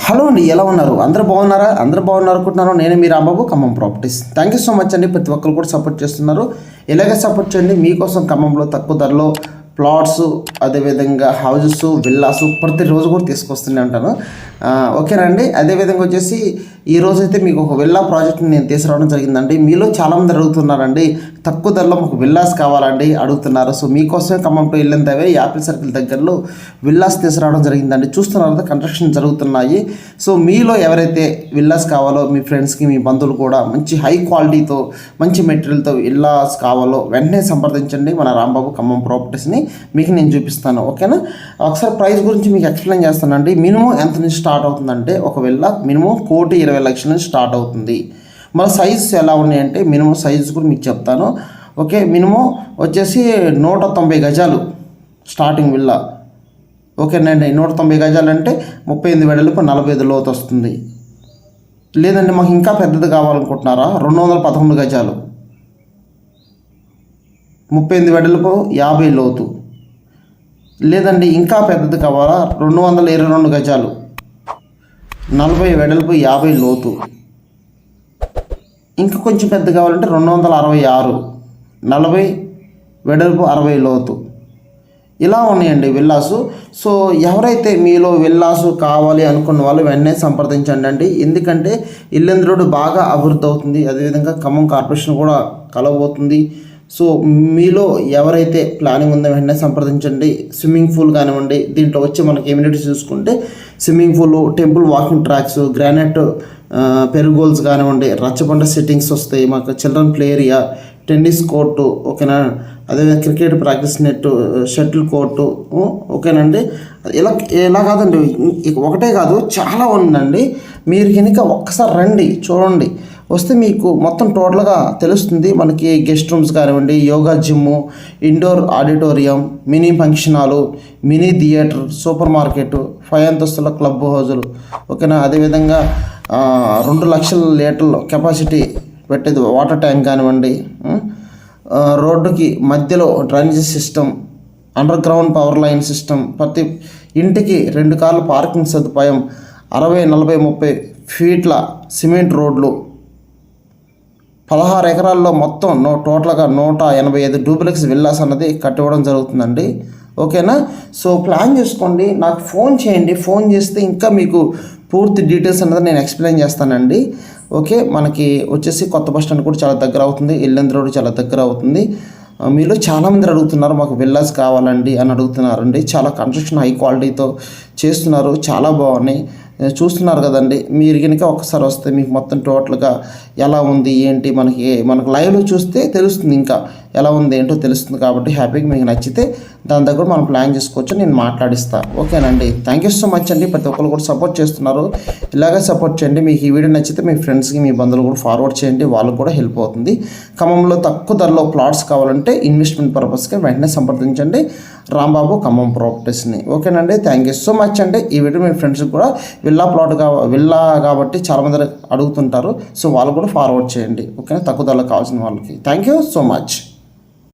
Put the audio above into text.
Hello అండి, ఎలా ఉన్నారు? అందరూ బాగున్నారా? అందరూ బాగున్నారు అనుకుంటున్నాను. నేను మీ Rambabu, Khammam properties. Thank you so much అండి. ప్రతి ఒక్కరు కూడా సపోర్ట్ చేస్తున్నారు. ఇలాగే సపోర్ట్ చేయండి. మీకోసం ఖమ్మంలో తక్కువ ధరలో ప్లాట్స్, అదేవిధంగా హౌజెస్, విల్లాస్ ప్రతిరోజు కూడా తీసుకొస్తూనే ఉంటాను. ఓకేనండి. అదేవిధంగా వచ్చేసి ఈరోజు అయితే మీకు ఒక విల్లా ప్రాజెక్ట్ని నేను తీసుకురావడం జరిగిందండి. మీలో చాలామంది అడుగుతున్నారండి, తక్కువ ధరలో మాకు విల్లాస్ కావాలండి అడుగుతున్నారు. సో మీకోసమే ఖమ్మం టు ఇల్లంతవే యాపిల్ సర్కిల్ దగ్గరలో విల్లాస్ తీసుకురావడం జరిగిందండి. చూస్తున్నారు కదా, కన్స్ట్రక్షన్ జరుగుతున్నాయి. సో మీలో ఎవరైతే విల్లాస్ కావాలో, మీ ఫ్రెండ్స్కి, మీ బంధువులు కూడా మంచి హై క్వాలిటీతో, మంచి మెటీరియల్తో విల్లాస్ కావాలో వెంటనే సంప్రదించండి మన రాంబాబు ఖమ్మం ప్రాపర్టీస్ని. మీకు నేను చూపిస్తాను. ఓకేనా? ఒకసారి ప్రైస్ గురించి మీకు ఎక్స్ప్లెయిన్ చేస్తానండి. మినిమం ఎంత నుంచి స్టార్ట్ అవుతుందంటే, ఒక విల్లా మినిమం 1,20,00,000 నుంచి స్టార్ట్ అవుతుంది. మన సైజెస్ ఎలా ఉన్నాయంటే, మినిమం సైజెస్ కూడా మీకు చెప్తాను. ఓకే, మినిమం వచ్చేసి 190 గజాలు స్టార్టింగ్ విల్లా. ఓకేనండి. 190 గజాలు అంటే 38 వెడల్పు, 45 లోతు వస్తుంది. లేదండి మాకు ఇంకా పెద్దది కావాలనుకుంటున్నారా, 211 గజాలు, 38 వెడల్పు, 50 లోతు. లేదండి ఇంకా పెద్దది కావాలా, 222 గజాలు, 40 వెడల్పు, 50 లోతు. ఇంకా కొంచెం పెద్ద కావాలంటే 266, 40 వెడల్పు, 60 లోతు. ఇలా ఉన్నాయండి విల్లాసు. సో ఎవరైతే మీలో విల్లాసు కావాలి అనుకున్న వాళ్ళు వెంటనే సంప్రదించండి అండి. ఎందుకంటే ఇల్లందు రోడ్డు బాగా అభివృద్ధి అవుతుంది. అదేవిధంగా ఖమ్మం కార్పొరేషన్ కూడా కలవబోతుంది. సో మీలో ఎవరైతే ప్లానింగ్ ఉందో వెంటనే సంప్రదించండి. స్విమ్మింగ్ పూల్ కానివ్వండి, దీంట్లో వచ్చి మనకి ఎమ్యూనిటీస్ చూసుకుంటే swimming pool, temple walking tracks, granite pergolas కానివ్వండి, రచ్చబండ సెట్టింగ్స్ వస్తాయి. మాకు children play area, tennis court, ఓకేనా, అదేవిధంగా cricket practice net, shuttle court, ఓకేనండి. ఇలా కాదండి, ఒకటే కాదు చాలా ఉందండి. మీరు కనుక ఒక్కసారి రండి, చూడండి, వస్తే మీకు మొత్తం టోటల్గా తెలుస్తుంది. మనకి గెస్ట్ రూమ్స్ కానివ్వండి, yoga gym, indoor auditorium, mini function hall, mini theatre, super market, 5 అంతస్తుల క్లబ్ హౌజులు, ఓకేనా. అదేవిధంగా 2 లక్షల లీటర్ల కెపాసిటీ పెట్టేది వాటర్ ట్యాంక్ కానివ్వండి, రోడ్డుకి మధ్యలో drainage system, under ground power line system, ప్రతి ఇంటికి 2 కార్ల పార్కింగ్ సదుపాయం, 60, 40, 30 ఫీట్ల సిమెంట్ రోడ్లు, 16 ఎకరాల్లో మొత్తం టోటల్గా 185 డూప్లెక్స్ విల్లాస్ అన్నది కట్టివ్వడం జరుగుతుందండి. ఓకేనా? సో ప్లాన్ చేసుకోండి, నాకు ఫోన్ చేయండి. ఫోన్ చేస్తే ఇంకా మీకు పూర్తి డీటెయిల్స్ అన్నది నేను ఎక్స్ప్లెయిన్ చేస్తానండి. ఓకే, మనకి వచ్చేసి కొత్త బస్ స్టాండ్ కూడా చాలా దగ్గర అవుతుంది, ఇల్లందు రోడ్ చాలా దగ్గర అవుతుంది. మీలో చాలామంది అడుగుతున్నారు, మాకు విల్లాస్ కావాలండి అని అడుగుతున్నారండి. చాలా కన్స్ట్రక్షన్ హై క్వాలిటీతో చేస్తున్నారు, చాలా బాగున్నాయి. చూస్తున్నారు కదండి. మీరు కనుక ఒకసారి వస్తే మీకు మొత్తం టోటల్గా ఎలా ఉంది ఏంటి మనకు లైవ్లో చూస్తే తెలుస్తుంది, ఇంకా ఎలా ఉంది ఏంటో తెలుస్తుంది. కాబట్టి హ్యాపీగా మీకు నచ్చితే దాని దగ్గర మనం ప్లాన్ చేసుకోవచ్చు, నేను మాట్లాడిస్తాను. ఓకేనండి. థ్యాంక్ యూ సో మచ్ అండి. ప్రతి ఒక్కరు కూడా సపోర్ట్ చేస్తున్నారు. ఇలాగే సపోర్ట్ చేయండి. మీకు ఈ వీడియో నచ్చితే మీ ఫ్రెండ్స్కి, మీ బంధువులు కూడా ఫార్వర్డ్ చేయండి, వాళ్ళకు కూడా హెల్ప్ అవుతుంది. ఖమ్మంలో తక్కువ ధరలో ప్లాట్స్ కావాలంటే ఇన్వెస్ట్మెంట్ పర్పస్కి వెంటనే సంప్రదించండి రాంబాబు ఖమ్మం ప్రాపర్టీస్ని. ఓకేనండి. థ్యాంక్ యూ సో మచ్ అండి. ఈ వీడియో మీ ఫ్రెండ్స్కి కూడా విల్లా కాబట్టి చాలామంది అడుగుతుంటారు, సో వాళ్ళు కూడా ఫార్వర్డ్ చేయండి. ఓకేనా, తక్కువ ధరలో కావాల్సిన వాళ్ళకి. Thank you so much.